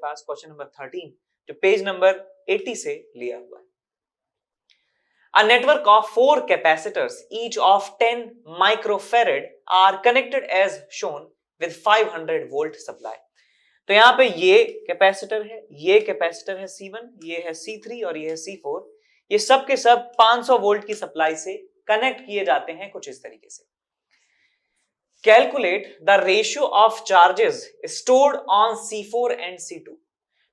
पास question number 13 जो page number 80 से लिया हुआ है। A network of 4 capacitors, each of 10 microfarad, are connected as shown with 500 volt supply. तो यहां पे ये कैपेसिटर है, ये कैपेसिटर है C1, ये है C3 और ये है C4। ये सब के सब 500 वोल्ट की सप्लाई से कनेक्ट किए जाते हैं कुछ इस तरीके से। Calculate the ratio of charges stored on C4 and C2।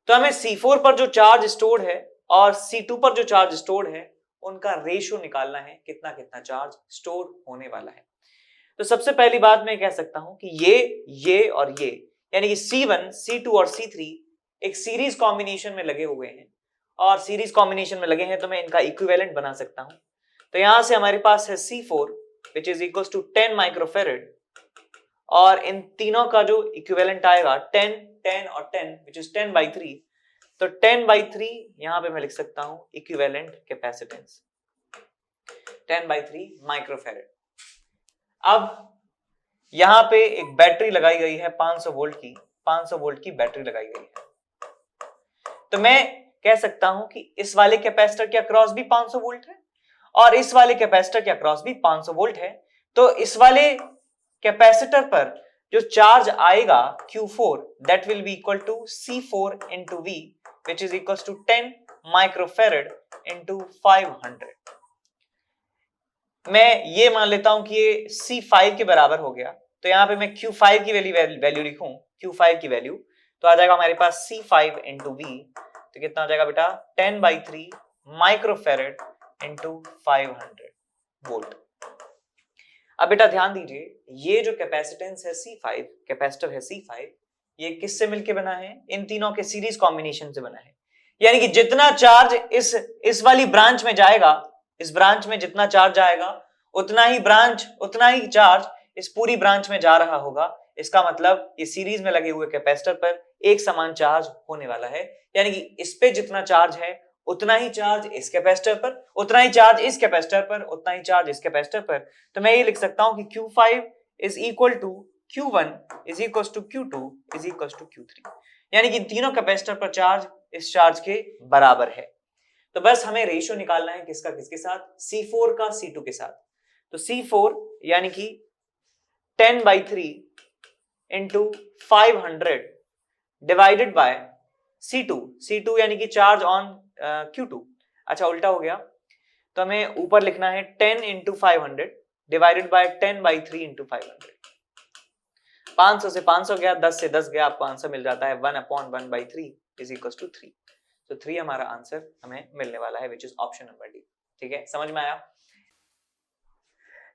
तो हमें C4 पर जो चार्ज स्टोर्ड है और C2 पर जो चार्ज स्टोर्ड है उनका रेशियो निकालना है, कितना कितना चार्ज स्टोर होने वाला है। तो सबसे पहली बात मैं कह सकता हूं कि ये और ये यानी कि C1, C2 और C3 एक सीरीज कॉम्बिनेशन में लगे हुए हैं और सीरीज कॉम्बिनेशन में लगे हैं तो मैं इनका इक्विवेलेंट बना सकता हूं। तो यहां से हमारे पास है C4 which is equal to 10 microfarad और इन तीनों का जो इक्विवेलेंट आएगा 10, 10 और 10 विच इज 10/3। तो 10/3 यहां पे मैं लिख सकता हूं इक्विवेलेंट कैपेसिटेंस 10/3 माइक्रोफेरेड। अब यहां पे एक बैटरी लगाई गई है 500 वोल्ट की बैटरी लगाई गई है। तो मैं कह सकता हूं कि इस वाले कैपेसिटर के अक्रॉस भी 500 वोल्ट है और इस वाले कैपेसिटर के अक्रॉस भी 500 वोल्ट है। तो इस वाले कैपेसिटर पर जो चार्ज आएगा Q4 that will be equal to C4 into V which is equals to 10 microfarad into 500। मैं ये मान लेता हूं कि ये C5 के बराबर हो गया। तो यहां पे मैं Q5 की वैल्यू लिखूं, Q5 की वैल्यू तो आ जाएगा हमारे पास C5 into V। तो कितना हो जाएगा बेटा 10/3 माइक्रोफेरेड into 500 वोल्ट। अब बेटा ध्यान दीजिए, ये जो कैपेसिटेंस है C5, कैपेसिटर है C5, ये किससे मिलके बना है? इन तीनों के सीरीज कॉम्बिनेशन से बना है। यानी कि जितना चार्ज इस वाली ब्रांच में जाएगा, इस ब्रांच में जितना चार्ज जाएगा उतना ही चार्ज इस पूरी ब्रांच में जा रहा होगा। इसका मतलब ये सीरीज में लगे हुए कैपेसिटर पर एक समान चार्ज होने वाला है। यानी कि इस पे जितना चार्ज है उतना ही चार्ज इस कैपेसिटर पर, उतना ही चार्ज इस कैपेसिटर पर, उतना ही चार्ज इस कैपेसिटर पर। तो मैं ये लिख सकता हूं कि Q5 is equal to Q1 is equals to Q2 is equals to Q3। यानी कि तीनों कैपेसिटर पर चार्ज इस चार्ज के बराबर है। तो बस हमें रेशियो निकालना है किसका किसके साथ? C4 का C2 के साथ। तो C4 यानी कि 10/3 into 500 डिवाइडेड बाय C2 यानी कि चार्ज ऑन Q2। अच्छा उल्टा हो गया, तो हमें ऊपर लिखना है 10 into 500 डिवाइडेड बाय 10/3 into 500। 500 से 500 गया, 10 से 10 गया, आपको आंसर मिल जाता है 1/1/3 इज इक्वल टू 3। तो 3 हमारा आंसर हमें मिलने वाला है which is option number D. ठीक है, समझ में आया?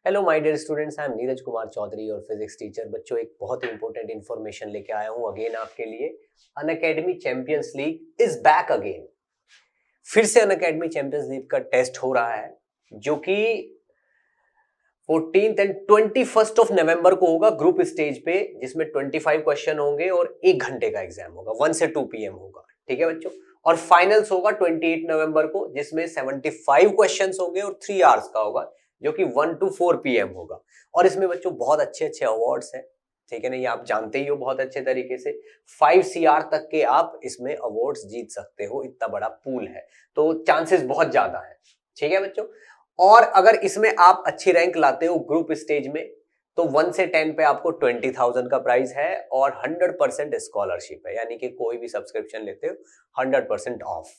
Hello my dear students, I am Neeraj Kumar Chaudhary your physics teacher. बच्चों एक बहुत ही इंपॉर्टेंट इंफॉर्मेशन लेके आया हूं अगेन आपके लिए। Unacademy champions league is back again. फिर से अनअकैडमी चैंपियंस लीग का टेस्ट हो रहा है जो कि 14th and 21st of November को होगा ग्रुप स्टेज पे, जिसमें 25 क्वेश्चन होंगे और 1 घंटे का एग्जाम होगा, 1 से 2 PM होगा। ठीक है बच्चों, और फाइनल्स होगा 28 नवंबर को जिसमें 75 क्वेश्चंस होंगे और 3 आवर्स का होगा जो कि 1 to 4 PM होगा। और इसमें बच्चों बहुत अच्छे अच्छे अवार्ड्स हैं। ठीक है ना, ये आप जानते ही हो बहुत अच्छे तरीके से। 5 CR तक के आप इसमें अवार्ड्स जीत सकते हो, इतना बड़ा पूल है, तो चांसेस बहुत ज्यादा है। ठीक है बच्चों, और अगर इसमें आप अच्छी रैंक लाते हो ग्रुप स्टेज में तो 1 से 10 पे आपको 20,000 का प्राइस है और 100% स्कॉलरशिप है, यानी कि कोई भी सब्सक्रिप्शन लेते हो 100% ऑफ।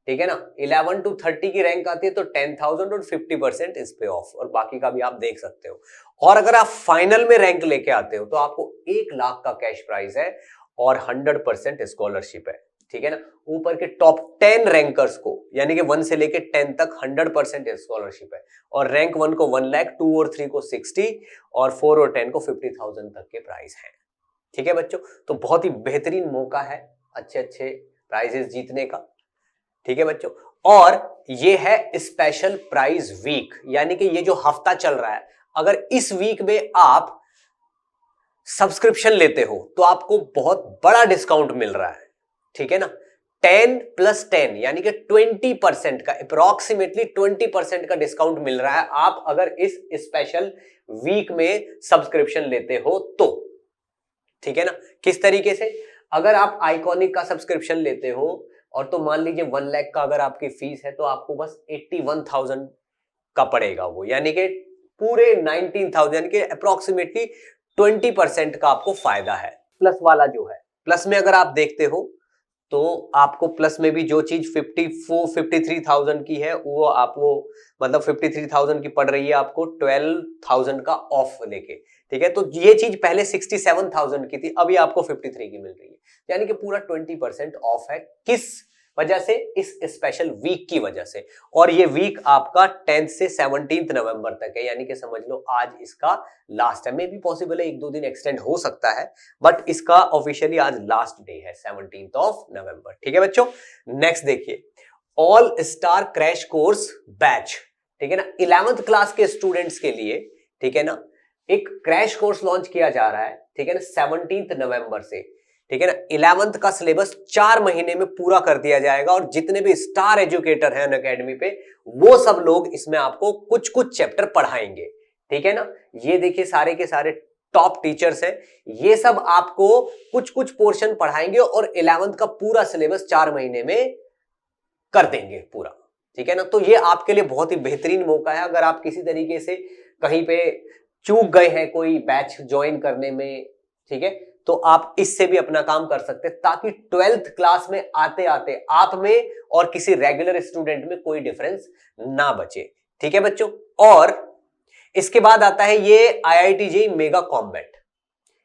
ठीक है ना, 11 to 30 की रैंक आती है तो 10,000 और 50% इस पे ऑफ, और बाकी का भी आप देख सकते हो। और अगर आप फाइनल में रैंक लेके आते हो तो आपको 1 लाख का कैश प्राइज है और 100% स्कॉलरशिप है। ठीक है ना, ऊपर के टॉप 10 रैंकर्स को यानी कि 1 से लेके 10 तक 100% स्कॉलरशिप है, और रैंक 1 को 1 लाख, 2 और 3 को 60 और 4 और 10 को 50,000 तक के प्राइस हैं। ठीक है बच्चों, तो बहुत ही बेहतरीन मौका है अच्छे अच्छे प्राइजेस जीतने का। ठीक है बच्चों, और ये है स्पेशल प्राइज वीक, यानी कि ये जो हफ्ता चल रहा है, अगर इस वीक में आप सब्सक्रिप्शन लेते हो तो आपको बहुत बड़ा डिस्काउंट मिल रहा है। ठीक है ना, 10 + 10 यानी कि 20% का, अप्रोक्सीमेटली 20% का डिस्काउंट मिल रहा है आप अगर इस स्पेशल वीक में सब्सक्रिप्शन लेते हो तो। ठीक है ना, किस तरीके से? अगर आप आइकॉनिक का सब्सक्रिप्शन लेते हो और तो मान लीजिए 1 लाख का अगर आपकी फीस है तो आपको बस 81,000 का पड़ेगा वो, यानी कि पूरे 19,000 यानी कि अप्रोक्सीमेटली 20% का आपको फायदा है। प्लस वाला जो है, प्लस में अगर आप देखते हो तो आपको प्लस में भी जो चीज 53,000 की है वो आपको मतलब 53,000 की पड़ रही है आपको 12,000 का ऑफ लेके, ठीक है। तो ये चीज पहले 67,000 की थी, अभी आपको 53 की मिल रही है, यानी कि पूरा 20% ऑफ है। किस वजह से? इस स्पेशल वीक की वजह से। और ये वीक आपका 10th से 17th नवंबर तक है, यानी कि समझ लो आज इसका लास्ट है। मे भी पॉसिबल है 1-2 दिन एक्सटेंड हो सकता है, बट इसका ऑफिशियली आज लास्ट डे है 17th ऑफ नवंबर, ठीक है बच्चों। नेक्स्ट देखिए, all star crash course batch, ठीक है ना, 11th क्लास के स्टूडेंट्स के लिए, ठीक है ना, एक क्रैश कोर्स लॉन्च किया जा रहा है, ठीक है ना, 17th नवंबर से, ठीक है ना। 11th का सिलेबस 4 महीने में पूरा कर दिया जाएगा और जितने भी स्टार एजुकेटर हैं अनअकैडमी पे वो सब लोग इसमें आपको कुछ कुछ चैप्टर पढ़ाएंगे, ठीक है ना। ये देखिए सारे के सारे टॉप टीचर्स हैं, ये सब आपको कुछ कुछ पोर्शन पढ़ाएंगे और 11th का पूरा सिलेबस 4 महीने में कर देंगे पूरा, ठीक है ना। तो ये आपके लिए बहुत ही बेहतरीन मौका है, अगर आप किसी तरीके से कहीं पे चूक गए हैं कोई बैच ज्वाइन करने में, ठीक है, तो आप इससे भी अपना काम कर सकते हैं, ताकि 12th क्लास में आते आते आप में और किसी रेगुलर स्टूडेंट में कोई डिफरेंस ना बचे, ठीक है बच्चों। और इसके बाद आता है ये IIT JEE मेगा कॉम्बैट,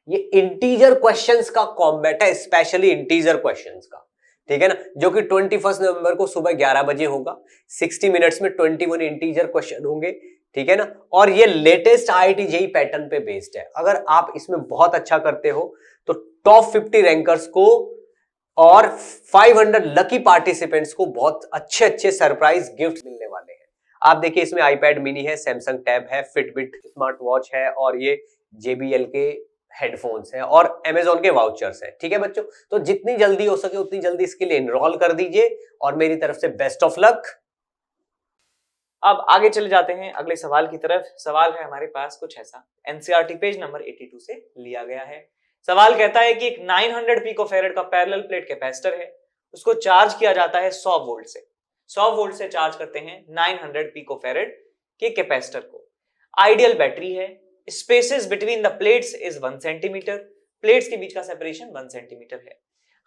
ये इंटीजर क्वेश्चंस का कॉम्बैट है, स्पेशली इंटीजर क्वेश्चंस का, ठीक है ना, जो कि 21 नवंबर को सुबह 11 बजे होगा। 60 मिनट्स में 21 इंटीजर क्वेश्चन होंगे, ठीक है ना। और ये लेटेस्ट IIT JEE पैटर्न पे बेस्ड है। अगर आप इसमें बहुत अच्छा करते हो तो टॉप 50 रैंकर्स को और 500 लकी पार्टिसिपेंट्स को बहुत अच्छे अच्छे सरप्राइज गिफ्ट मिलने वाले हैं। आप देखिए इसमें आईपैड मिनी है, सैमसंग टैब है, फिटबिट स्मार्ट वॉच है और ये JBL के हेडफोन्स हैं और Amazon के वाउचर्स हैं, ठीक है बच्चों। तो जितनी जल्दी हो सके उतनी जल्दी इसके लिए एनरोल कर दीजिए और मेरी तरफ से बेस्ट ऑफ लक। अब आगे चले जाते हैं अगले सवाल की तरफ। सवाल है हमारे पास कुछ ऐसा, एनसीईआरटी पेज नंबर 82 से लिया गया है। सवाल कहता है कि एक 900 पिकोफैरेड का पैरेलल प्लेट कैपेसिटर है, उसको चार्ज किया जाता है 100 वोल्ट से। 100 वोल्ट से चार्ज करते हैं 900 पिकोफैरेड के कैपेसिटर को। आइडियल बैटरी है, spaces between the plates is 1 centimetre, plates के बीच का सेपरेशन 1 सेंटीमीटर है।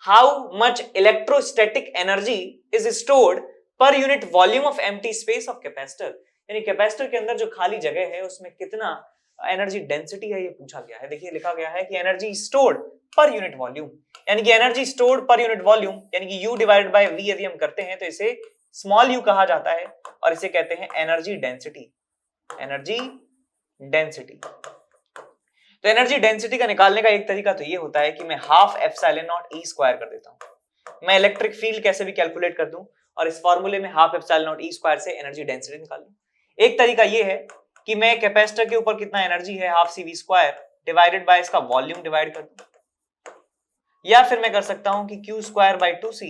How much electrostatic energy is stored per unit volume of empty space of capacitor, यानी कैपेसिटर के अंदर जो खाली जगह है उसमें कितना एनर्जी डेंसिटी है ये पूछा गया है। देखिए लिखा गया है कि energy stored per unit volume, यानी कि energy stored per unit volume यानी कि U डिवाइडेड बाय V यदि हम करते हैं तो इसे स्मॉल u कहा जाता है और इसे कहते हैं एनर्जी डेंसिटी। एनर्जी डेंसिटी, तो एनर्जी डेंसिटी का निकालने का एक तरीका तो ये होता है कि मैं half epsilon not E square कर देता हूं। मैं इलेक्ट्रिक फील्ड कैसे भी कैलकुलेट कर दूं और इस फॉर्मूले में half epsilon not E square से एनर्जी डेंसिटी निकाल लूं। एक तरीका ये है कि मैं कैपेसिटर के ऊपर कितना एनर्जी है half CV square divided by इसका वॉल्यूम डिवाइड कर दूं, या फिर मैं कर सकता हूं कि Q square by 2C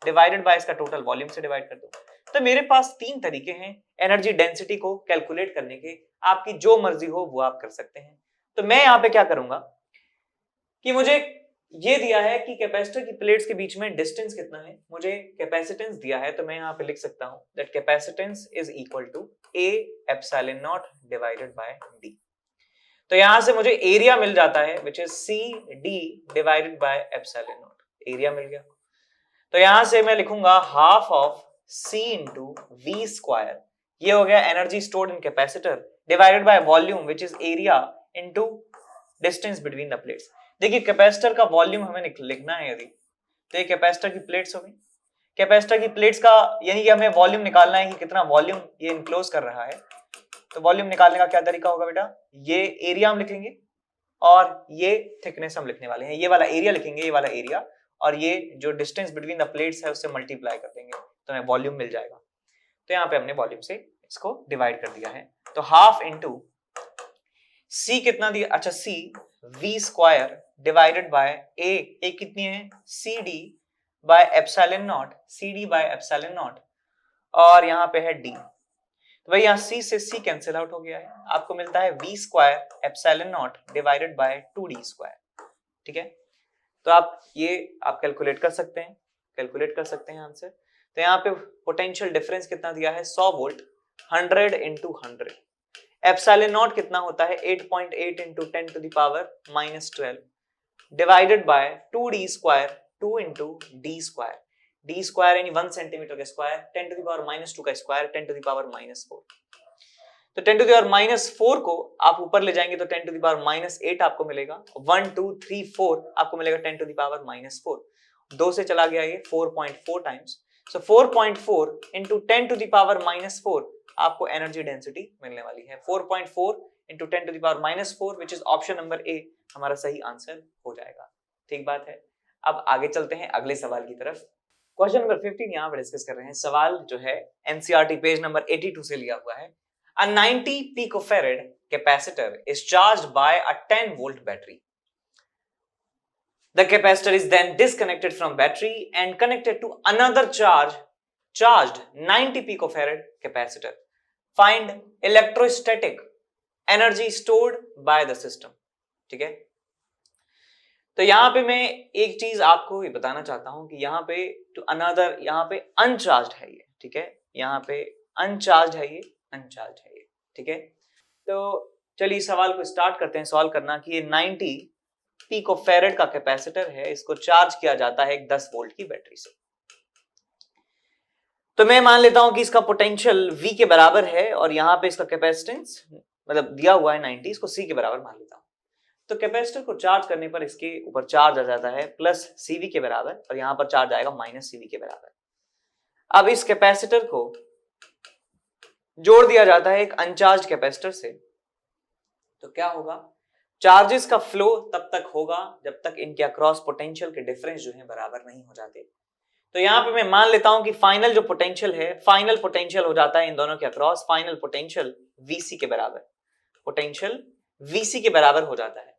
divided by इसका टोटल वॉल्यूम से डिवाइड कर दूं। तो मेरे पास 3 तरीके हैं एनर्जी डेंसिटी को कैलकुलेट करने के, आपकी जो मर्जी हो वो आप कर सकते हैं। तो मैं यहां पे क्या करूंगा कि मुझे ये दिया है कि कैपेसिटर की प्लेट्स के बीच में डिस्टेंस कितना है, मुझे कैपेसिटेंस दिया है, तो मैं यहां पे लिख सकता हूं that capacitance is equal to A epsilon naught divided by D। तो यहां से मुझे एरिया मिल जाता है which is CD divided by epsilon naught, area मिल गया। तो यहां से मैं लिखूंगा half of C into V square, ये हो गया energy stored in capacitor divided by volume which is area into distance between the plates. देखिए कैपेसिटर का वॉल्यूम हमें लिखना है यदि, तो ये कैपेसिटर की प्लेट्स हो गई। कैपेसिटर की प्लेट्स का यानी कि हमें वॉल्यूम निकालना है कि कितना वॉल्यूम ये इनक्लोज कर रहा है। तो वॉल्यूम निकालने का क्या तरीका होगा बेटा, ये एरिया हम लिखेंगे और ये थिकनेस हम लिखने वाले हैं। ये वाला एरिया लिखेंगे, ये वाला एरिया, और ये जो डिस्टेंस बिटवीन द प्लेट्स है उससे मल्टीप्लाई कर देंगे तो हमें वॉल्यूम मिल जाएगा। तो यहाँ पे हमने वॉल्यूम से इसको डिवाइड कर दिया है। तो हाफ इंटू C कितना दिया, अच्छा C V square divided by A कितनी है CD bye epsilon not, CD bye epsilon not, और यहाँ पे है D। तो भाई यहाँ C से C कैंसिल आउट हो गया है, आपको मिलता है V square epsilon naught divided by 2D square, ठीक है। तो आप कैलकुलेट कर सकते हैं आंसर। तो यहाँ पे पोटेंशियल डिफरेंस कितना दिया है 100 वोल्ट, 100 इंटू 100। एप्सिलॉन नॉट कितना होता है 8.8 into 10 to the power -12 divided by 2d square 2 into D square, D square यानी 1 सेंटीमीटर का स्क्वायर, 10 टू द पावर -2 का स्क्वायर, 10 टू द पावर -4। तो 10 टू द पावर -4 को आप ऊपर ले जाएंगे तो 10 टू द पावर -8 आपको मिलेगा, 1 2 3 4 आपको मिलेगा 10 टू द पावर -4। 2 से चला गया ये 4.4 times, so 4.4 into 10 to the power -4 आपको एनर्जी डेंसिटी मिलने वाली है। 4.4 into 10 to the power -4 which is option number A हमारा सही आंसर हो जाएगा। ठीक बात है। अब आगे चलते हैं अगले सवाल की तरफ। क्वेश्चन नंबर 15 यहाँ पर डिस्कस कर रहे हैं। सवाल जो है एनसीईआरटी पेज नंबर 82 से लिया हुआ है। A 90 picofarad capacitor is charged by a 10 volt battery. The capacitor is then disconnected from battery and connected to another charged 90 picofarad capacitor. Find electrostatic energy stored by the system. ठीक है, तो यहां पे मैं एक चीज आपको ये बताना चाहता हूं कि यहाँ पे टू अनदर, यहाँ पे अनचार्ज है ये, ठीक है, यहाँ पे अनचार्ज है ये, अनचार्ज है ये, ठीक है। तो चलिए सवाल को स्टार्ट करते हैं सॉल्व करना कि ये 90 पिकोफैरेड का कैपेसिटर है, इसको चार्ज किया जाता है एक 10 वोल्ट की बैटरी से। तो मैं मान लेता हूं कि इसका पोटेंशियल V के बराबर है और यहाँ पे इसका कैपेसिटेंस मतलब दिया हुआ है 90, इसको C के बराबर मान लेता हूं। तो कैपेसिटर को चार्ज करने पर इसके ऊपर चार्ज आ जाता है प्लस CV के बराबर और यहाँ पर चार्ज आएगा माइनस CV के बराबर। अब इस कैपेसिटर को जोड़ दिया जाता है एक अनचार्ज कैपेसिटर से, तो क्या होगा, चार्जेस का फ्लो तब तक होगा जब तक इनके अक्रॉस पोटेंशियल के डिफरेंस जो है बराबर नहीं हो जाते। तो यहां पे मैं मान लेता हूं कि फाइनल जो पोटेंशियल है, फाइनल पोटेंशियल हो जाता है इन दोनों के अक्रॉस, फाइनल पोटेंशियल VC के बराबर, पोटेंशियल VC के बराबर हो जाता है।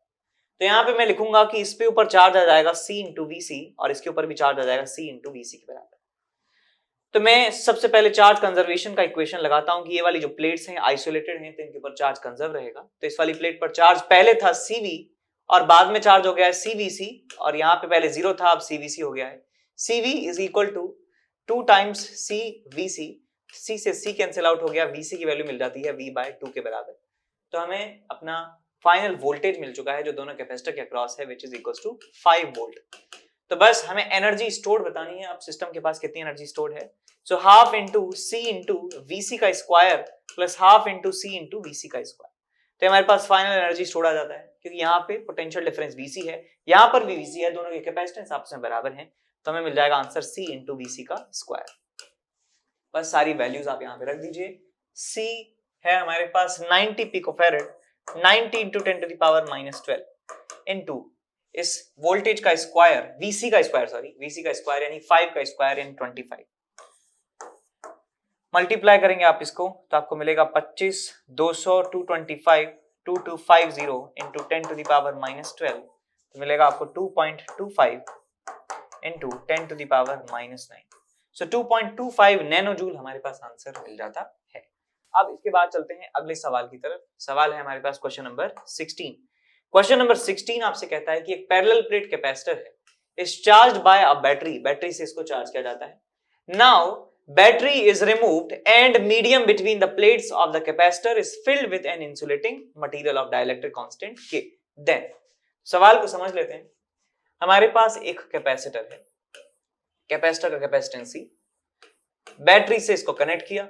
तो यहां पे मैं लिखूंगा कि इस पे ऊपर चार्ज आ जाएगा C इंटू VC और इसके ऊपर भी चार्ज आ जाएगा C इंटू VC के बराबर। तो मैं सबसे पहले चार्ज कंजर्वेशन का इक्वेशन लगाता हूं कि ये वाली जो प्लेट्स हैं आइसोलेटेड हैं तो इनके ऊपर चार्ज कंजर्व रहेगा। तो इस वाली प्लेट पर चार्ज पहले था CV और बाद में चार्ज हो गया है CVC और यहाँ पे पहले 0 था अब CVC हो गया है। CV is equal to 2 times CVC, C से C कैंसिल आउट हो गया, VC की वैल्यू मिल जाती है V/2 के बराबर। तो हमें अपना फाइनल वोल्टेज मिल चुका है जो दोनों कैपेसिटर के अक्रॉस है which is equal to 5 volt. तो बस हमें एनर्जी स्टोर्ड बतानी है, अब सिस्टम के पास कितनी एनर्जी स्टोर्ड है। So half into C into VC का square plus half into C into VC का स्क्वायर। तो हमारे पास फाइनल एनर्जी स्टोर्ड आ जाता है क्योंकि यहाँ पे पोटेंशियल डिफरेंस VC है, यहाँ पर भी VC है, दोनों के कैपेसिटेंस आपस में बराबर हैं, तो हमें मिल जाएगा आंसर C इंटू VC का स्क्वायर। बस सारी वैल्यूज आप यहाँ पे रख दीजिए। C है हमारे पास 90 picofarad, 90 into 10 to the power -12 into इस वोल्टेज का स्क्वायर, VC का स्क्वायर, सॉरी VC का स्क्वायर यानी 5 का स्क्वायर यानी 25। मल्टीप्लाई करेंगे आप इसको तो आपको मिलेगा 25, 200, 225, 2250 इंटू 10 टू द पावर -12 तो मिलेगा आपको 2.25 into 10 to the power -9। So 2.25 nano joule हमारे पास आंसर मिल जाता है। अब इसके बाद चलते हैं अगले सवाल की तरफ। सवाल है हमारे पास क्वेश्चन नंबर 16। क्वेश्चन नंबर 16 आपसे कहता है कि एक पैरेलल प्लेट कैपेसिटर है, is charged by a battery, battery से इसको चार्ज किया जाता है। Now battery is removed and medium between the plates of the capacitor is filled with an insulating material of dielectric constant K। देन सवाल को समझ लेते हैं। हमारे पास एक कैपेसिटर है, कैपेसिटर का कैपेसिटेंस C, बैटरी से इसको कनेक्ट किया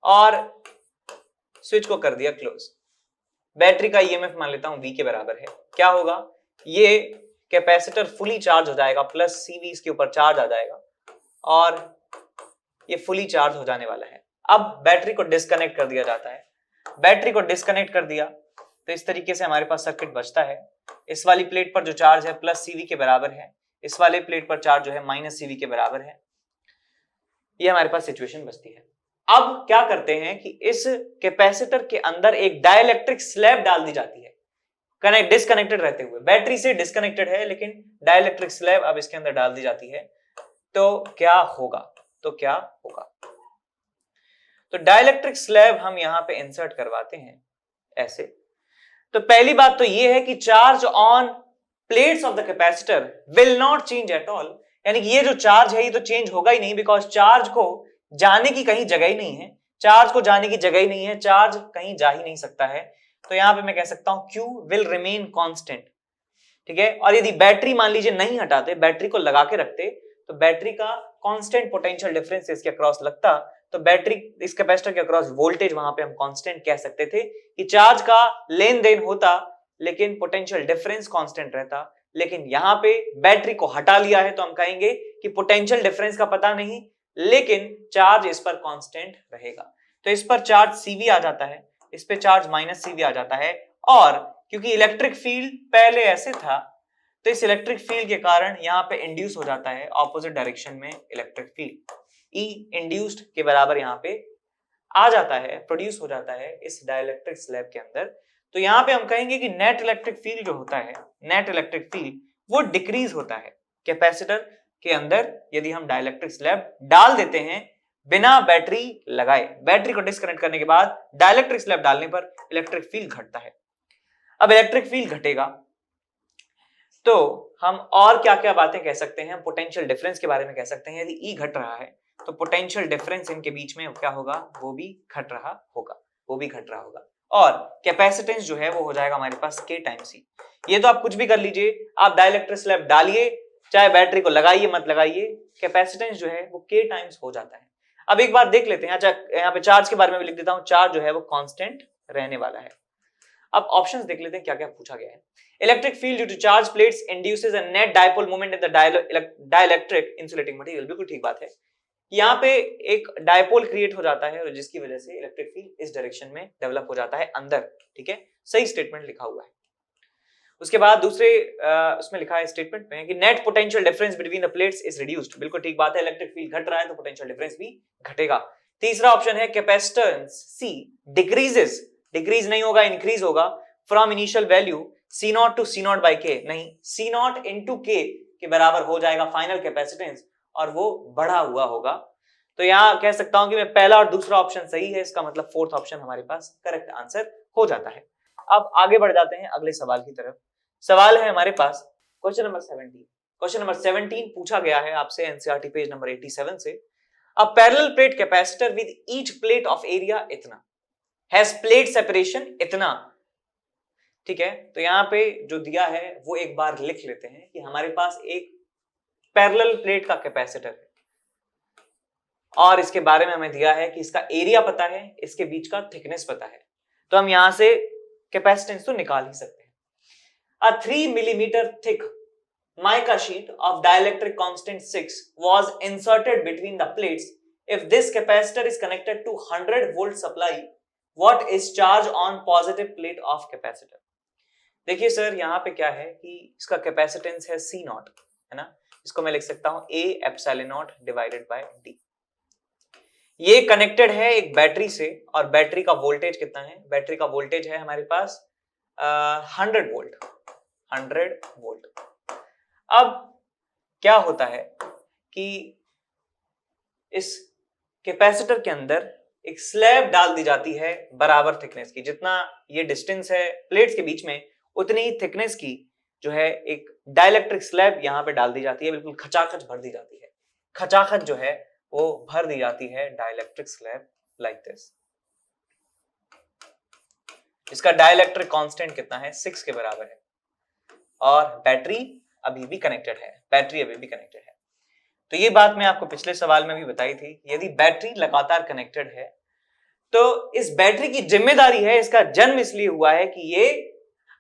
और स्विच को कर दिया क्लोज। बैटरी का ईएमएफ मान लेता हूं V के बराबर है। क्या होगा, ये कैपेसिटर फुली चार्ज हो जाएगा प्लस CV इसके ऊपर चार्ज आ जाएगा और ये फुली चार्ज हो जाने वाला है। अब बैटरी को डिस्कनेक्ट कर दिया जाता है। बैटरी को डिस्कनेक्ट कर दिया तो इस तरीके से हमारे पास सर्किट बचता है। इस वाली प्लेट पर जो चार्ज है प्लस CV के बराबर है, इस वाले प्लेट पर चार्ज जो है माइनस CV के बराबर है। ये हमारे पास सिचुएशन बचती है। अब क्या करते हैं कि इस कैपेसिटर के अंदर एक डाइलेक्ट्रिक स्लैब डाल दी जाती है, डिस्कनेक्टेड रहते हुए, बैटरी से डिस्कनेक्टेड है लेकिन डाइलेक्ट्रिक स्लैब अब इसके अंदर डाल दी जाती है। तो क्या होगा, तो क्या होगा, तो डाइलेक्ट्रिक स्लैब हम यहां पे इंसर्ट करवाते हैं ऐसे। तो पहली बात तो यह है कि charge on plates of the capacitor will not change at all, यानी कि ये जो चार्ज है ये तो चेंज होगा ही नहीं, बिकॉज चार्ज को जाने की कहीं जगह ही नहीं है, चार्ज को जाने की जगह ही नहीं है, चार्ज कहीं जा ही नहीं सकता है। तो यहां पे मैं कह सकता हूं Q विल रिमेन कांस्टेंट, ठीक है। और यदि बैटरी मान लीजिए नहीं हटाते, बैटरी को लगा के रखते, तो बैटरी का कांस्टेंट पोटेंशियल डिफरेंस इसके अक्रॉस लगता, तो बैटरी इस कैपेसिटर के अक्रॉस वोल्टेज वहां पे हम कांस्टेंट कह सकते थे कि चार्ज का लेन देन होता लेकिन पोटेंशियल डिफरेंस कांस्टेंट रहता। लेकिन यहां पे बैटरी को हटा लिया है तो हम कहेंगे कि पोटेंशियल डिफरेंस का पता नहीं, लेकिन चार्ज इस पर कांस्टेंट रहेगा। तो इस पर चार्ज CV आ जाता है, इस पे चार्ज -CV आ जाता है, और क्योंकि इलेक्ट्रिक फील्ड पहले ऐसे था तो इस इलेक्ट्रिक फील्ड के कारण यहाँ पे इंड्यूस हो जाता है ऑपोजिट डायरेक्शन में इलेक्ट्रिक फील्ड, E इंड्यूस्ड के बराबर यहाँ पे आ जाता है, प्रोड्यूस हो जाता है इस डाइलेक्ट्रिक स्लैब के अंदर। तो यहाँ पे हम कहेंगे कि नेट इलेक्ट्रिक फील्ड जो होता है, नेट इलेक्ट्रिक फील्ड वो डिक्रीज होता है कैपेसिटर के अंदर यदि हम डाइलेक्ट्रिक स्लैब डाल देते हैं बिना बैटरी लगाए। बैटरी को डिस्कनेक्ट करने के बाद डाइलेक्ट्रिक स्लैब डालने पर इलेक्ट्रिक फील्ड घटता है। अब इलेक्ट्रिक फील्ड घटेगा तो हम और क्या क्या बातें कह सकते हैं, हम पोटेंशियल डिफरेंस के बारे में कह सकते हैं। यदि E घट रहा है तो पोटेंशियल डिफरेंस इनके बीच में क्या होगा, वो भी घट रहा होगा, और कैपेसिटेंस जो है वो हो जाएगा हमारे पास K टाइम्स C। ये तो आप कुछ भी कर लीजिए, आप डाइलेक्ट्रिक स्लैब डालिए चाहे बैटरी को लगाइए मत लगाइए, कैपेसिटेंस जो है वो K टाइम्स हो जाता है। अब एक बार देख लेते हैं, अच्छा यहाँ पे चार्ज के बारे में भी लिख देता हूं, चार्ज जो है वो कांस्टेंट रहने वाला है। अब ऑप्शंस देख लेते हैं क्या क्या पूछा गया है। Electric field due to charge plates induces a net dipole moment in the dielectric insulating material, बिल्कुल ठीक बात है। यहाँ पे एक डायपोल क्रिएट हो जाता है और जिसकी वजह से इलेक्ट्रिक फील्ड इस डायरेक्शन में डेवलप हो जाता है अंदर, ठीक है, सही स्टेटमेंट लिखा हुआ है। उसके बाद दूसरे उसमें लिखा है स्टेटमेंट में कि net potential difference between the plates is reduced, बिल्कुल ठीक बात है, इलेक्ट्रिक फील्ड घट रहा है तो पोटेंशियल डिफरेंस भी घटेगा। तीसरा ऑप्शन है कैपेसिटेंस C डिक्रीजेस, डिक्रीज नहीं होगा इंक्रीज होगा, from initial value C0 to C0 by K, नहीं C0 इंटू K के बराबर हो जाएगा फाइनल कैपेसिटेंस और वो बढ़ा हुआ होगा। तो यहां कह सकता हूं कि मैं पहला और दूसरा ऑप्शन सही है, इसका मतलब फोर्थ ऑप्शन हमारे पास करेक्ट आंसर हो जाता है। अब आगे बढ़ जाते हैं अगले सवाल की तरफ। सवाल है हमारे पास क्वेश्चन नंबर 17। क्वेश्चन नंबर 17 पूछा गया है आपसे एनसीईआरटी पेज नंबर 87 से। अ parallel plate capacitor with each plate of area इतना हैज प्लेट सेपरेशन इतना, ठीक है। तो यहां पे जो दिया है वो एक बार लिख लेते हैं कि हमारे पास एक पैरेलल प्लेट का कैपेसिटर है और इसके बारे में हमें दिया है कि इसका एरिया पता है, इसके बीच का थिकनेस पता है, तो हम यहां से कैपेसिटेंस तो निकाल ही सकते हैं। A 3 millimeter thick mica sheet of dielectric constant 6 was inserted between the plates. If this capacitor is connected to 100 volt supply, what is charge on positive plate of capacitor? देखिए सर यहाँ पे क्या है कि इसका कैपेसिटेंस है C0, है ना, इसको मैं लिख सकता हूं A epsilon naught divided by D। ये कनेक्टेड है एक बैटरी से और बैटरी का वोल्टेज कितना है, बैटरी का वोल्टेज है हमारे पास 100 वोल्ट, 100 वोल्ट। अब क्या होता है कि इस कैपेसिटर के अंदर एक स्लैब डाल दी जाती है बराबर थिकनेस की, जितना ये डिस्टेंस है प्लेट्स के बीच में उतनी ही थिकनेस की जो है एक डाइलेक्ट्रिक स्लैब यहां पे डाल दी जाती है, बिल्कुल खचाखच भर दी जाती है, खचाखच जो है वो भर दी जाती है डाइलेक्ट्रिक स्लैब लाइक दिस। इसका डाइलेक्ट्रिक कांस्टेंट कितना है, 6 के बराबर है और बैटरी अभी भी कनेक्टेड है, तो ये बात मैं आपको पिछले सवाल में भी बताई थी। यदि बैटरी लगातार कनेक्टेड है तो इस बैटरी की जिम्मेदारी है, इसका जन्म इसलिए हुआ है कि ये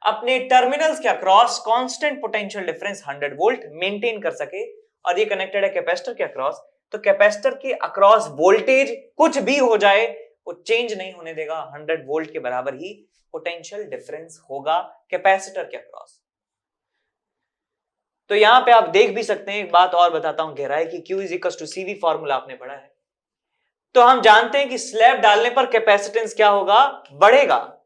अपने टर्मिनल्स के across constant potential difference 100 volt maintain कर सके, और ये कनेक्टेड है कैपेसिटर के अक्रॉस, तो कैपेसिटर के अक्रॉस वोल्टेज कुछ भी हो जाए वो चेंज नहीं होने देगा, 100 वोल्ट के बराबर ही पोटेंशियल डिफरेंस होगा कैपेसिटर के अक्रॉस। तो यहां पे आप देख भी सकते हैं, एक बात और बताता हूं गहराई की, Q is equal to CV formula आपने पढ़ा है, तो हम जानते हैं कि स्लैब डालने पर कैपेसिटेंस क्या होगा, बढ़ेगा।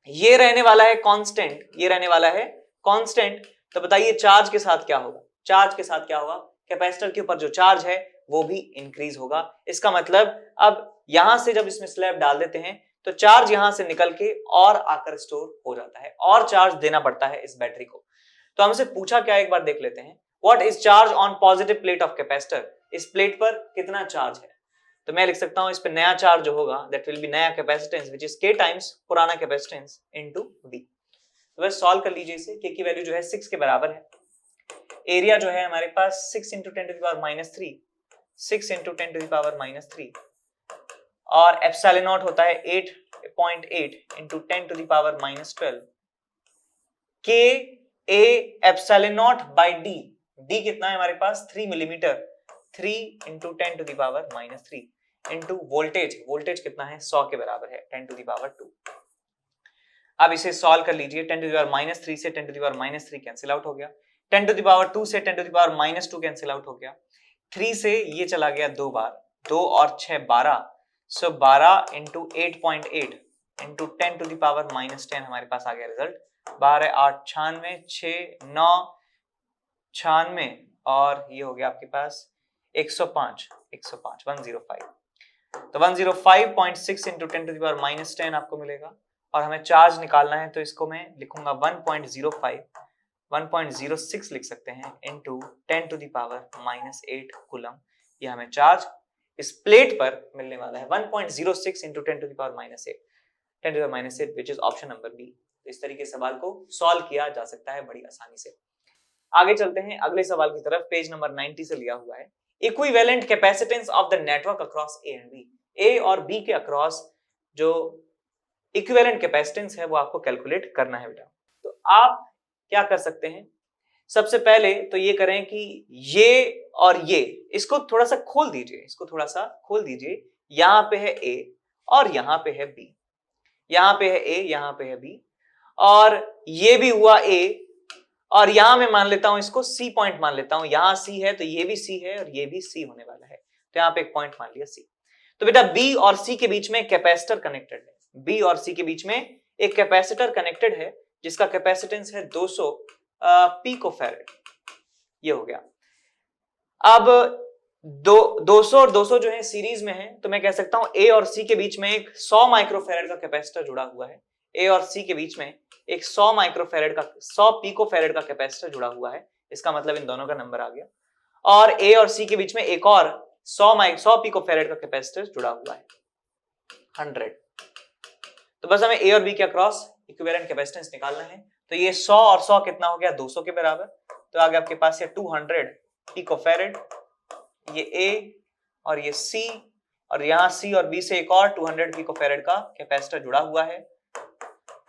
ये रहने वाला है कांस्टेंट, ये रहने वाला है कांस्टेंट, तो बताइए चार्ज के साथ क्या होगा, चार्ज के साथ क्या होगा, कैपेसिटर के ऊपर जो चार्ज है वो भी इंक्रीज होगा। इसका मतलब अब यहां से जब इसमें स्लैब डाल देते हैं तो चार्ज यहां से निकल के और आकर स्टोर हो जाता है और चार्ज देना पड़ता है इस बैटरी को। तो हमसे पूछा क्या, एक बार देख लेते हैं। What is charge on positive plate of capacitor, इस प्लेट पर कितना चार्ज है। तो मैं लिख सकता हूं इस पे नया चार्ज जो होगा दैट विल बी नया capacitance which is k times पुराना कैपेसिटेंस इनटू v। तो बस सॉल्व कर लीजिए इसे। k की वैल्यू जो है 6 के बराबर है, एरिया जो है हमारे पास 6 × 10⁻³ 6 × 10⁻³ और एप्सिलॉन नॉट होता है 8.8 × 10⁻12 k a epsilon naught by d, d कितना है हमारे पास 3 मिलीमीटर, 3 × 10⁻³ इनटू वोल्टेज, वोल्टेज कितना है 100 के बराबर है 10⁻²। अब इसे सॉल्व कर लीजिए। 10⁻³ से 10⁻³ कैंसिल आउट हो गया, 10⁻² से 10⁻² कैंसिल आउट हो गया, 3 से ये चला गया 2 बार, 2 और 6 12, सो 12 × 8.8 × 10⁻−10 हमारे पास आ गया रिजल्ट। 12 8 96, 6 9 96 और ये हो गया आपके पास 105 105 तो 105.6 × 10⁻10 आपको मिलेगा। और हमें चार्ज निकालना है तो इसको मैं लिखूंगा 1.06 लिख सकते हैं इनटू 10⁻−8 कूलम। ये हमें चार्ज इस प्लेट पर मिलने वाला है 1.06 × 10⁻8 which is option number B. तो इस तरीके से सवाल को सॉल्व किया जा सकता है बड़ी आसानी से। आगे चलते हैं अगले सवाल की तरफ, पेज नंबर 90 से लिया हुआ है। Equivalent capacitance of the network across A and B, A और बी के अक्रॉस जो इक्विवेलेंट कैपेसिटेंस है वो आपको कैलकुलेट करना है बेटा। तो आप क्या कर सकते हैं, सबसे पहले तो ये करें कि ये और ये इसको थोड़ा सा खोल दीजिए, इसको थोड़ा सा खोल दीजिए। यहां पे है ए और यहां पे है बी, यहां पे है ए यहां पे है बी, और ये भी हुआ ए और यहां मैं मान लेता हूं इसको सी पॉइंट मान लेता हूं, यहां सी है तो ये भी सी है और ये भी सी होने वाला है, तो यहां पे एक पॉइंट मान लिया सी। तो बेटा बी और सी के बीच में कैपेसिटर कनेक्टेड है, बी और सी के बीच में एक कैपेसिटर कनेक्टेड है जिसका कैपेसिटेंस है 200 पिकोफैरेड। ये हो गया। अब 200 और 200 जो है सीरीज में है, तो मैं कह सकता हूं ए और सी के बीच में एक 100 माइक्रोफैरेड का कैपेसिटर जुड़ा हुआ है, ए और सी के बीच में एक 100 माइक्रोफैरेड का 100 पिकोफैरेड का कैपेसिटर जुड़ा हुआ है। इसका मतलब इन दोनों का नंबर आ गया। और ए और सी के बीच में एक और 100 पिकोफैरेड का कैपेसिटर जुड़ा हुआ है 100। तो बस हमें ए और बी के अक्रॉस इक्विवेलेंट कैपेसिटेंस निकालना है। तो ये 100 और 100 कितना हो गया 200 के बराबर, तो आगे आपके पास ये 200 पिकोफैरेड, ये ए और ये सी, और यहां सी और बी से एक और 200 पिकोफैरेड का कैपेसिटर जुड़ा हुआ है।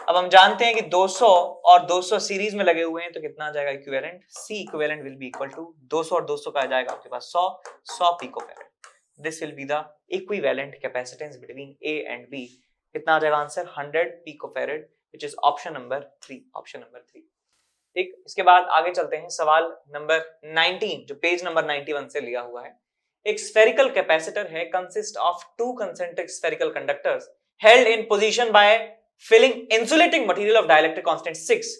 अब हम जानते हैं कि 200 और 200 सीरीज में लगे हुए हैं, तो कितना आ जाएगा equivalent, C equivalent will be equal to 200 और 200 का आ जाएगा आपके पास 100 picofarad. This will be the equivalent capacitance between A and B. कितना आ जाएगा answer 100 picofarad which is option number 3, option number 3। ठीक, इसके बाद आगे चलते हैं सवाल नंबर 19 जो पेज नंबर 91 से लिया हुआ है। एक स्फेरिकल कैपेसिटर है consist of 2 concentric spherical conductors held in position by filling insulating material of dielectric constant 6।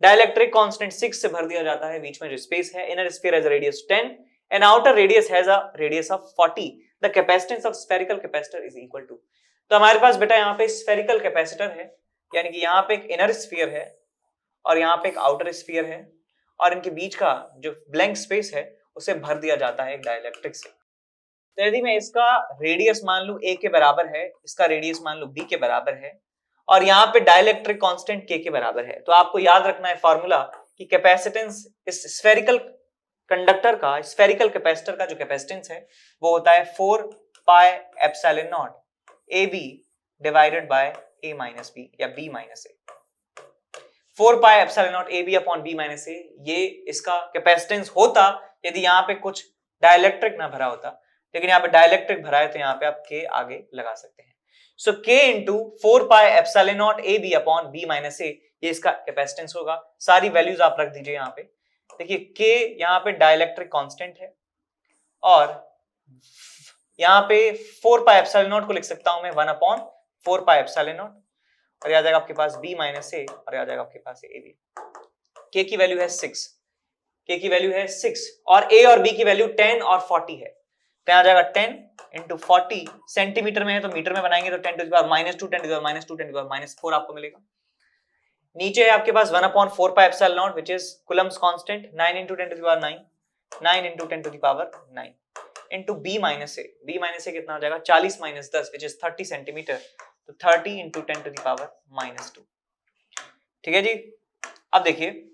dielectric constant 6 से भर दिया जाता है, बीच में जो स्पेस है, inner sphere has a radius 10 and outer radius has a radius of 40। the capacitance of spherical capacitor is equal to। तो हमारे पास बेटा यहाँ पे स्फेरिकल कैपेसिटर है, यानी कि यहाँ पे एक इनर स्फीयर है और यहाँ पे एक आउटर स्फीयर है, और इनके बीच का जो ब्लैंक स्पेस है उसे भर दिया जाता है एक डाइलेक्ट्रिक से। तो यदि मैं इसका रेडियस मान लूं a के बराबर है, इसका रेडियस मान लूं b के बराबर है, और यहाँ पे डाइलेक्ट्रिक कांस्टेंट k के बराबर है, तो आपको याद रखना है फॉर्मूला कि कैपेसिटेंस इस स्फेरिकल कंडक्टर का, स्फेरिकल कैपेसिटर का जो कैपेसिटेंस है वो होता है 4 pi epsilon not AB divided by a minus b या b minus a। 4 pi epsilon not AB upon b minus a, ये इसका कैपेसिटेंस होता यदि यहाँ पे कुछ डाइलेक्ट्रिक ना भरा होता, लेकिन यहाँ पे डाइलेक्ट्रिक भरा है तो यहाँ पे आप k आगे लगा सकते हैं। सो k into 4 pi epsilon not AB upon b minus a, ये इसका कैपेसिटेंस होगा। सारी वैल्यूज आप रख दीजिए यहाँ पे। देखिए k यहाँ पे डाइलेक्ट्रिक कांस्टेंट है, और यहाँ पे 4 पाई एप्सिलॉन नॉट को लिख सकता हूं मैं 1 अपॉन 4 पाई एप्सिलॉन नॉट, और आ जाएगा आपके पास b माइनस a, और आ जाएगा आपके पास ab। k की वैल्यू है 6, k की वैल्यू है 6 और a और b की वैल्यू 10 और 40 है, तो आ जाएगा 10 इंटू 40, सेंटीमीटर में है तो मीटर में बनाएंगे तो 10⁻², 10⁻², 10⁻², 10⁻4 आपको मिलेगा। नीचे है आपके पास 1/4 pi epsilon not which is Coulomb's constant 9 into 10 to the power 9 9 into 10 to the power 9 into b minus a कितना हो जाएगा 40 minus 10 which is 30 सेंटीमीटर, तो 30 into 10 to the power -2। ठीक है जी। अब देखिए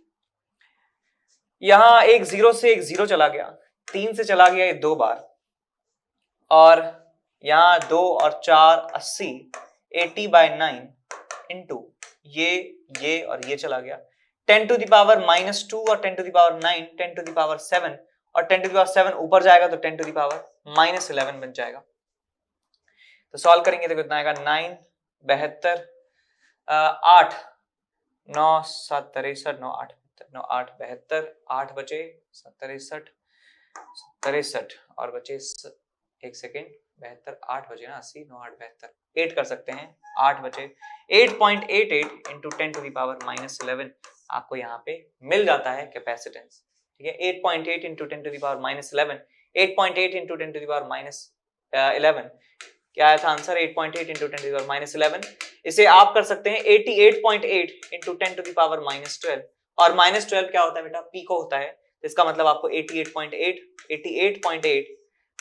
यहां एक 0 से एक 0 चला गया, 3 से चला गया ये 2 बार, और यहां 2 और 4 80 80/9 इंटू ये और ये चला गया 10 to the power -2 और 10 to the power 9 10 to the power 7 और 10 to the power 7 ऊपर जाएगा तो 10 to the power -11 बन जाएगा। तो सॉल्व करेंगे तो कितना आएगा 9 72 8 9 7 63 9 8 9 8 72 8 बचे 67 63 और बचे एक सेकेंड 72 8 बचे ना 80 9 8 72 8 कर सकते हैं 8 बचे 8.88 into 10 to the power -11 आपको यहाँ पे मिल जाता है कैपेसिटेंस। ठीक है 8.8 into 10 to the power -11 8.8 into 10 to the power -11 क्या आया था answer 8.8 into 10 to the power -11। इसे आप कर सकते हैं 88.8 into 10 to the power -12 और -12 क्या होता है बेटा पीको होता है, तो इसका मतलब आपको 88.8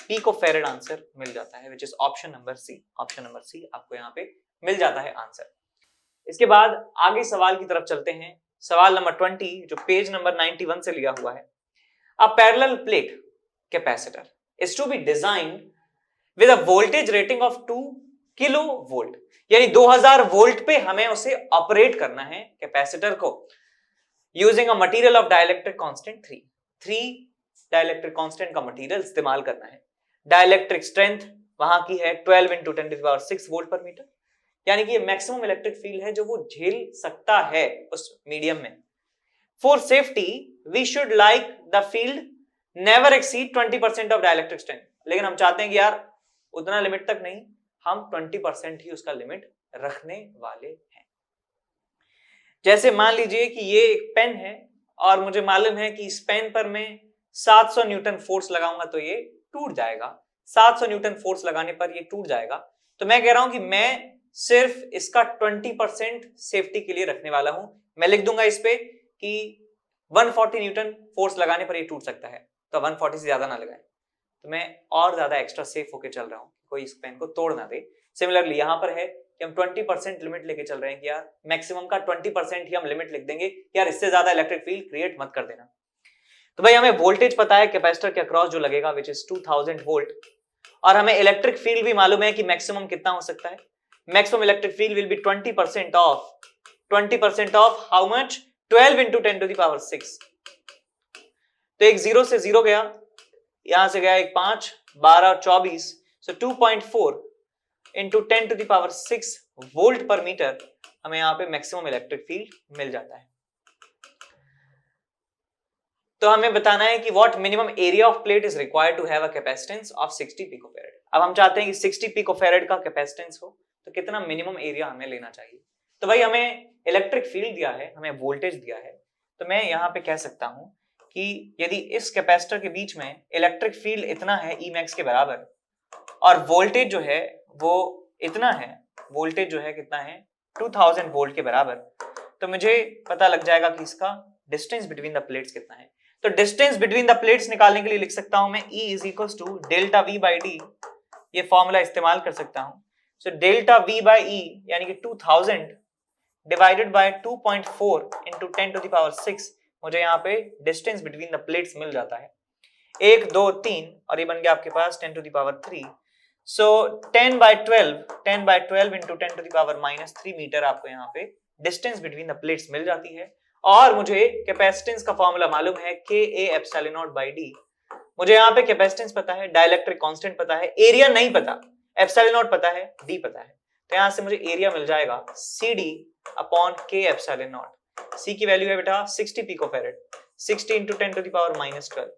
पीको फेरेड आंसर मिल जाता है which is option number C. Option number C आपको यहाँ पे मिल जाता है आंसर। इसके बाद आगे सवाल की तरफ चलते हैं। सवाल नंबर 20 जो पेज नंबर 91 से लिया हुआ है। A parallel plate capacitor is to be designed with a voltage rating of 2 kilo volt, यानी 2000 वोल्ट पे हमें उसे ऑपरेट करना है कैपेसिटर को using a material of dielectric constant 3 dielectric constant का मटेरियल इस्तेमाल करना है। डाइलेक्ट्रिक स्ट्रेंथ वहां की है 12 into 10 to the power 6 volt पर मीटर, यानी कि ये मैक्सिमम इलेक्ट्रिक फील्ड है जो वो झेल सकता है उस मीडियम में। For safety we should like the field never exceed 20% of dielectric strength, लेकिन हम चाहते हैं कि यार उतना लिमिट तक नहीं, हम 20% ही उसका लिमिट रखने वाले हैं। जैसे मान लीजिए कि ये एक पेन है और मुझे मालूम है कि इस पेन पर मैं 700 न्यूटन फोर्स लगाऊंगा तो ये टूट जाएगा, 700 न्यूटन फोर्स लगाने पर ये टूट जाएगा, तो मैं कह रहा हूं कि मैं सिर्फ इसका 20% सेफ्टी के लिए रखने वाला हूं। मैं लिख दूंगा इस पे कि 140 न्यूटन फोर्स लगाने पर ये टूट सकता है, तो 140 से ज्यादा ना लगाएं, तो मैं और ज्यादा एक्स्ट्रा सेफ होके चल रहा हूं, कोई इस पेन को तोड़ ना दे। सिमिलरली यहां पर है कि हम 20% लिमिट लेके चल रहे हैं कि यार मैक्सिमम का 20% ही हम लिमिट लिख देंगे, यार इससे ज्यादा इलेक्ट्रिक फील्ड क्रिएट मत कर देना। तो भाई हमें वोल्टेज पता है कैपेसिटर के अक्रॉस जो लगेगा विच इज 2000 वोल्ट, और हमें इलेक्ट्रिक फील्ड भी मालूम है कि मैक्सिमम कितना हो सकता है। Maximum electric field will be 20% of how much 12 into 10 to the power 6। तो एक 0 से 0 गया, यहां से गया एक 5 12 और 24, सो 2.4 into 10 to the power 6 volt पर मीटर हमें यहाँ पे मैक्सिमम इलेक्ट्रिक फील्ड मिल जाता है। तो हमें बताना है कि what minimum area of plate is required to have a capacitance of 60 picofarad. अब हम चाहते हैं कि 60 पिकोफैरेड का कैपेसिटेंस हो, तो कितना मिनिमम एरिया हमें लेना चाहिए। तो भाई हमें इलेक्ट्रिक फील्ड दिया है, हमें वोल्टेज दिया है, तो मैं यहाँ पे कह सकता हूं कि यदि इस कैपेसिटर के बीच में इलेक्ट्रिक फील्ड इतना है ई मैक्स के बराबर और वोल्टेज जो है वो इतना है, वोल्टेज जो है कितना है 2000 वोल्ट के बराबर, तो मुझे पता लग जाएगा कि इसका डिस्टेंस बिटवीन द प्लेट्स कितना है। तो डिस्टेंस बिटवीन द प्लेट्स निकालने के लिए लिख सकता हूं मैं E is equal to delta V by D, ये फॉर्मूला इस्तेमाल कर सकता हूं। So delta V by E यानी कि 2000 divided by 2.4 into 10 to the power 6, मुझे यहाँ पे डिस्टेंस बिटवीन द प्लेट्स मिल जाता है 1 2 3 और ये बन गया आपके पास 10 to the power 3। So 10/12 into 10 to the power -3 metre आपको यहाँ पे डिस्टेंस बिटवीन द प्लेट्स मिल जाती है। और मुझे कैपेसिटेंस का फॉर्मूला मालूम है Ka epsilon not by D. मुझे यहाँ पे कैपेसिटेंस पता है, डाइलेक्ट्रिक कांस्टेंट पता है, एरिया नहीं पता, एप्सिलॉन नॉट पता है, डी पता है, तो यहाँ से मुझे एरिया मिल जाएगा CD upon K epsilon not. C की वैल्यू है बेटा 60 picofarad, 60 into 10 to the power -12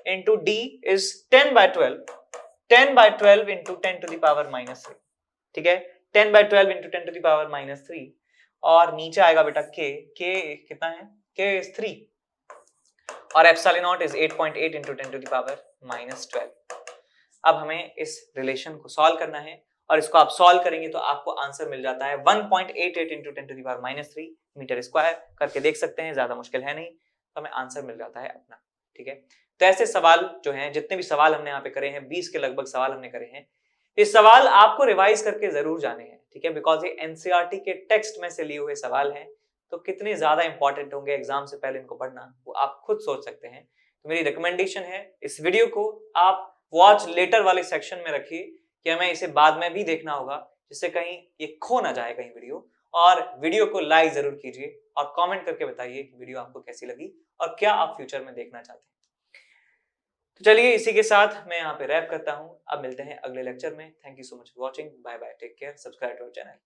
into D is 10/12 into 10 to the power -3। ठीक है 10/12 into 10 to the power -3 और नीचे आएगा बेटा K कितना है, K is 3 और epsilon not is 8.8 into 10 to the power -12। अब हमें इस रिलेशन को सॉल्व करना है और इसको आप सॉल्व करेंगे तो आपको आंसर मिल जाता है 1.88 इंटू 10⁻³ मीटर स्क्वायर। करके देख सकते हैं, ज्यादा मुश्किल है नहीं, तो हमें आंसर मिल जाता है अपना। ठीक है, तो ऐसे सवाल जो हैं, जितने भी सवाल हमने यहाँ पे करे हैं, 20 के लगभग सवाल हमने करे हैं, ये सवाल आपको रिवाइज करके जरूर जाने हैं। ठीक है, बिकॉज ये एनसीईआरटी के टेक्स्ट में से लिए हुए सवाल हैं, तो कितने ज्यादा इंपॉर्टेंट होंगे एग्जाम से पहले इनको पढ़ना, वो आप खुद सोच सकते हैं। तो मेरी रिकमेंडेशन है, इस वीडियो को आप वॉच लेटर वाले सेक्शन में रखिए कि हमें इसे बाद में भी देखना होगा, जिससे कहीं ये खो ना जाए कहीं वीडियो। और वीडियो को लाइक जरूर कीजिए और कमेंट करके बताइए कि वीडियो आपको कैसी लगी और क्या आप फ्यूचर में देखना चाहते हैं। तो चलिए, इसी के साथ मैं यहाँ पे रैप करता हूँ। अब मिलते हैं अगले लेक्चर में। Thank you so much for watching. Bye bye, take care, subscribe to our channel.